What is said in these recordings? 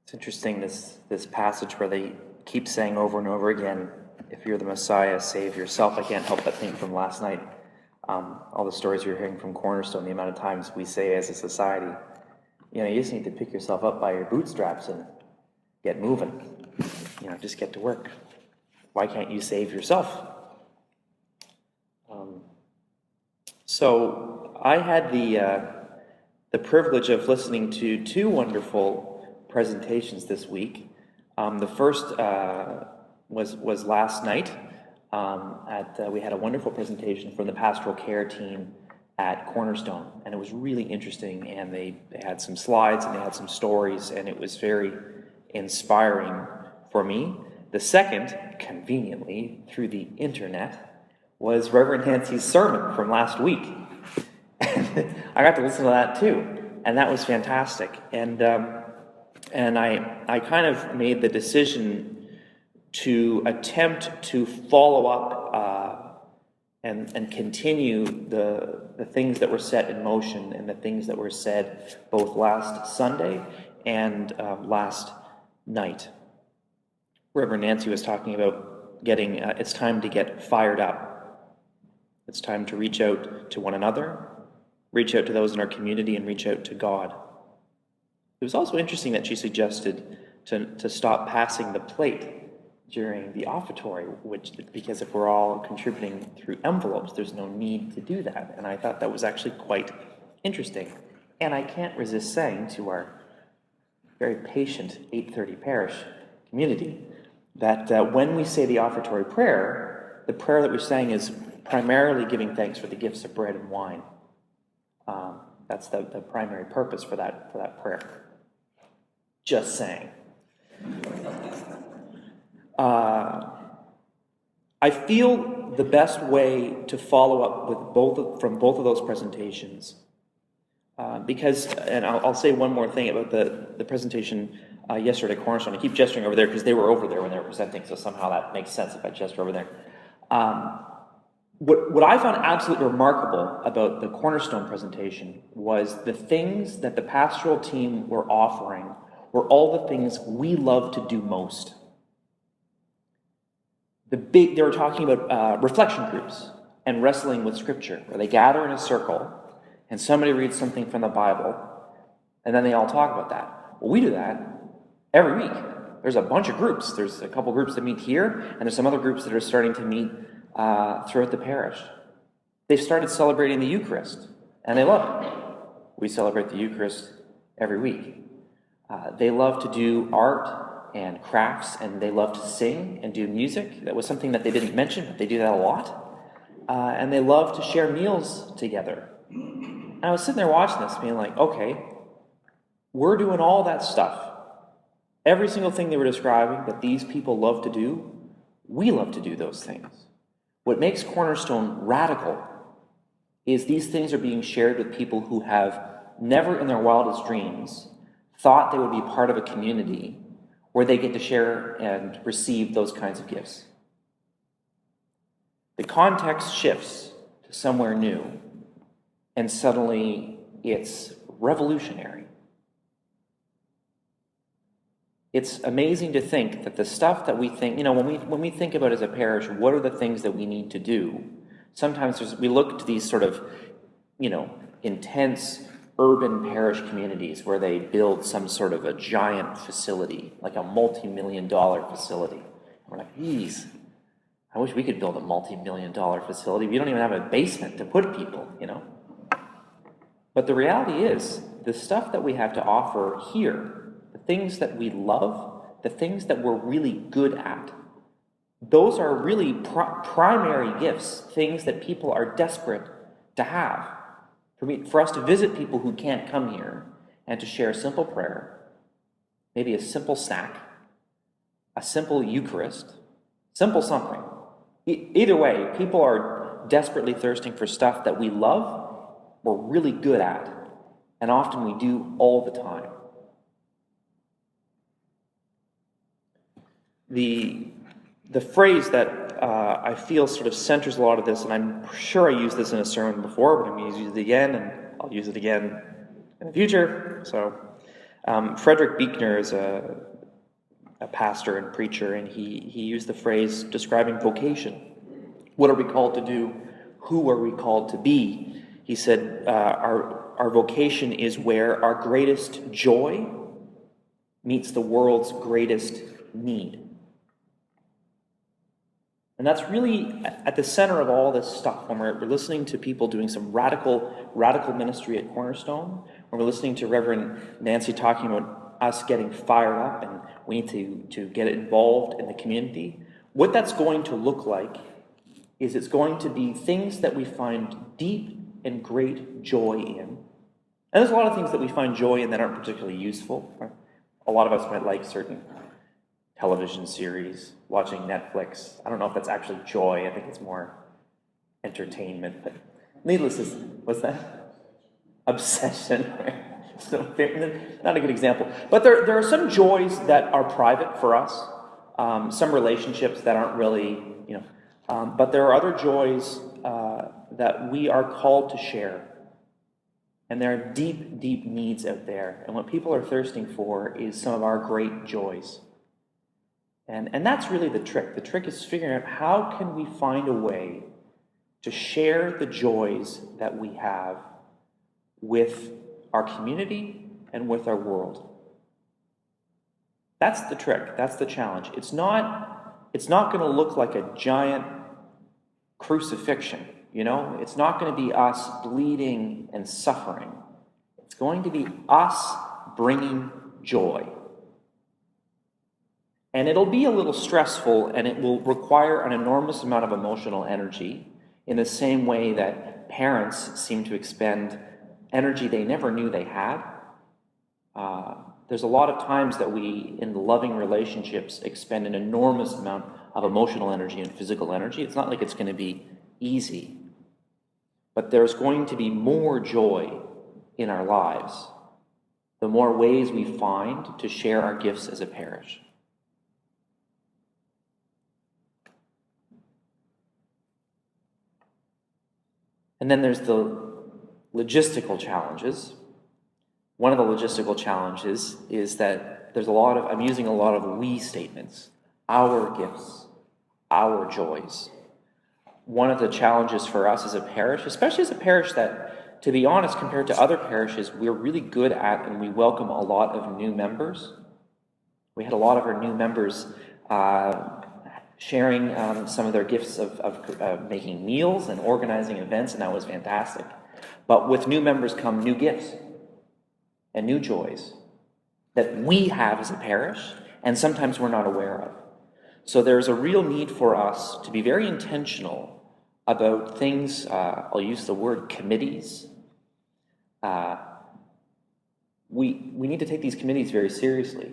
It's interesting, this passage where they keep saying over and over again, if you're the Messiah, save yourself. I can't help but think from last night, all the stories you're hearing from Cornerstone, the amount of times we say as a society, you just need to pick yourself up by your bootstraps and get moving. Just get to work. Why can't you save yourself? So I had the privilege of listening to two wonderful presentations this week. The first was last night. We had a wonderful presentation from the Pastoral Care team at Cornerstone, and it was really interesting. And they had some slides and they had some stories, and it was very inspiring for me. The second, conveniently through the internet, was Reverend Nancy's sermon from last week. I got to listen to that too, and that was fantastic. And I kind of made the decision to attempt to follow up and continue the things that were set in motion and the things that were said both last Sunday and last night. Reverend Nancy was talking about it's time to get fired up. It's time to reach out to one another, reach out to those in our community, and reach out to God. It was also interesting that she suggested to stop passing the plate during the offertory, because if we're all contributing through envelopes, there's no need to do that. And I thought that was actually quite interesting. And I can't resist saying to our very patient 830 parish community that when we say the offertory prayer, the prayer that we're saying is primarily giving thanks for the gifts of bread and wine. That's the primary purpose for that prayer. Just saying. I feel the best way to follow up with from both of those presentations, because, and I'll say one more thing about the presentation yesterday at Cornerstone. I keep gesturing over there because they were over there when they were presenting, so somehow that makes sense if I gesture over there. What I found absolutely remarkable about the Cornerstone presentation was the things that the pastoral team were offering were all the things we love to do most. They were talking about reflection groups and wrestling with Scripture, where they gather in a circle and somebody reads something from the Bible, and then they all talk about that. Well, we do that every week. There's a bunch of groups. There's a couple groups that meet here, and there's some other groups that are starting to meet throughout the parish. They've started celebrating the Eucharist, and they love it. We celebrate the Eucharist every week. They love to do art and crafts, and they love to sing and do music. That was something that they didn't mention, but they do that a lot. And they love to share meals together. And I was sitting there watching this, being like, okay, we're doing all that stuff. Every single thing they were describing that these people love to do, we love to do those things. What makes Cornerstone radical is these things are being shared with people who have never in their wildest dreams thought they would be part of a community where they get to share and receive those kinds of gifts. The context shifts to somewhere new, and suddenly it's revolutionary. It's amazing to think that the stuff that we think, when we think about as a parish, what are the things that we need to do? Sometimes we look to these sort of, intense urban parish communities where they build some sort of a giant facility, like a multi-million-dollar facility. We're like, geez, I wish we could build a multi-million-dollar facility. We don't even have a basement to put people, But the reality is, the stuff that we have to offer here, the things that we love, the things that we're really good at, those are really primary gifts, things that people are desperate to have. For us to visit people who can't come here and to share a simple prayer, maybe a simple snack, a simple Eucharist, simple something. Either way, people are desperately thirsting for stuff that we love, we're really good at, and often we do all the time. The phrase that I feel sort of centers a lot of this, and I'm sure I used this in a sermon before, but I'm going to use it again, and I'll use it again in the future. So Frederick Buechner is a pastor and preacher, and he used the phrase describing vocation. What are we called to do? Who are we called to be? He said, our vocation is where our greatest joy meets the world's greatest need. And that's really at the center of all this stuff. When we're listening to people doing some radical ministry at Cornerstone, when we're listening to Reverend Nancy talking about us getting fired up and we need to get involved in the community, what that's going to look like is it's going to be things that we find deep and great joy in. And there's a lot of things that we find joy in that aren't particularly useful. Right? A lot of us might like certain television series, watching Netflix. I don't know if that's actually joy. I think it's more entertainment. But needless to say, what's that? Obsession. So, not a good example. But there are some joys that are private for us. Some relationships that aren't really, but there are other joys that we are called to share. And there are deep, deep needs out there. And what people are thirsting for is some of our great joys. And that's really the trick. The trick is figuring out how can we find a way to share the joys that we have with our community and with our world. That's the trick. That's the challenge. It's not going to look like a giant crucifixion, It's not going to be us bleeding and suffering. It's going to be us bringing joy. And it'll be a little stressful, and it will require an enormous amount of emotional energy in the same way that parents seem to expend energy they never knew they had. There's a lot of times that we, in loving relationships, expend an enormous amount of emotional energy and physical energy. It's not like it's going to be easy. But there's going to be more joy in our lives the more ways we find to share our gifts as a parish. And then there's the logistical challenges. One of the logistical challenges is that I'm using a lot of we statements. Our gifts, our joys. One of the challenges for us as a parish, especially as a parish that, to be honest, compared to other parishes, we're really good at, and we welcome a lot of new members. We had a lot of our new members sharing some of their gifts of making meals and organizing events, and that was fantastic. But with new members come new gifts and new joys that we have as a parish, and sometimes we're not aware of. So there's a real need for us to be very intentional about things, I'll use the word committees. We need to take these committees very seriously.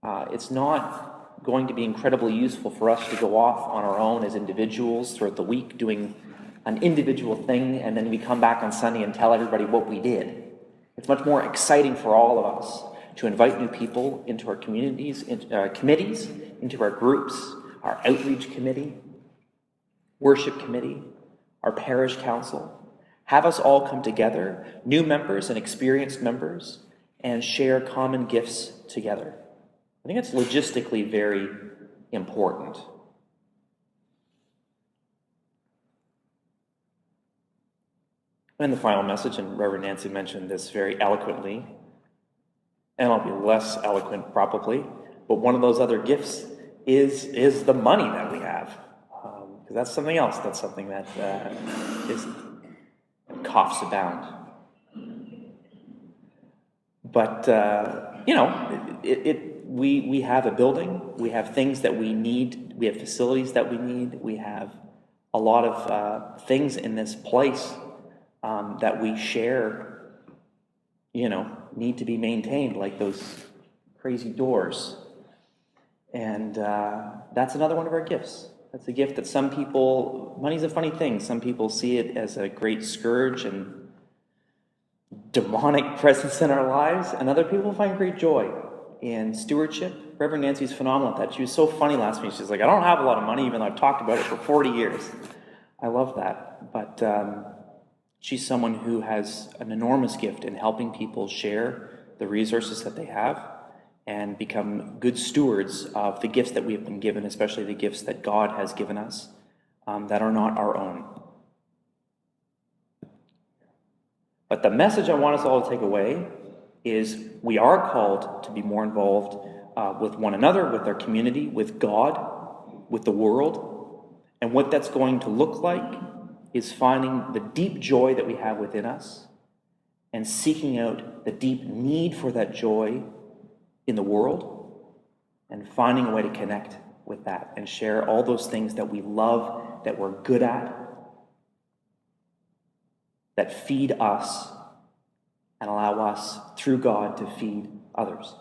It's not going to be incredibly useful for us to go off on our own as individuals throughout the week doing an individual thing, and then we come back on Sunday and tell everybody what we did. It's much more exciting for all of us to invite new people into our communities, committees, into our groups, our outreach committee, worship committee, our parish council. Have us all come together, new members and experienced members, and share common gifts together. I think it's logistically very important. And the final message, and Reverend Nancy mentioned this very eloquently, and I'll be less eloquent probably, but one of those other gifts is the money that we have. Because that's something else. That's something that is coughs abound. But, we have a building, we have things that we need, we have facilities that we need, we have a lot of things in this place that we share, need to be maintained, like those crazy doors. And that's another one of our gifts. That's a gift that some people, money's a funny thing, some people see it as a great scourge and demonic presence in our lives, and other people find great joy in stewardship. Reverend Nancy's phenomenal at that. She was so funny last week. She's like, I don't have a lot of money, even though I've talked about it for 40 years. I love that. But she's someone who has an enormous gift in helping people share the resources that they have and become good stewards of the gifts that we have been given, especially the gifts that God has given us that are not our own. But the message I want us all to take away is we are called to be more involved with one another, with our community, with God, with the world. And what that's going to look like is finding the deep joy that we have within us and seeking out the deep need for that joy in the world and finding a way to connect with that and share all those things that we love, that we're good at, that feed us and allow us, through God, to feed others.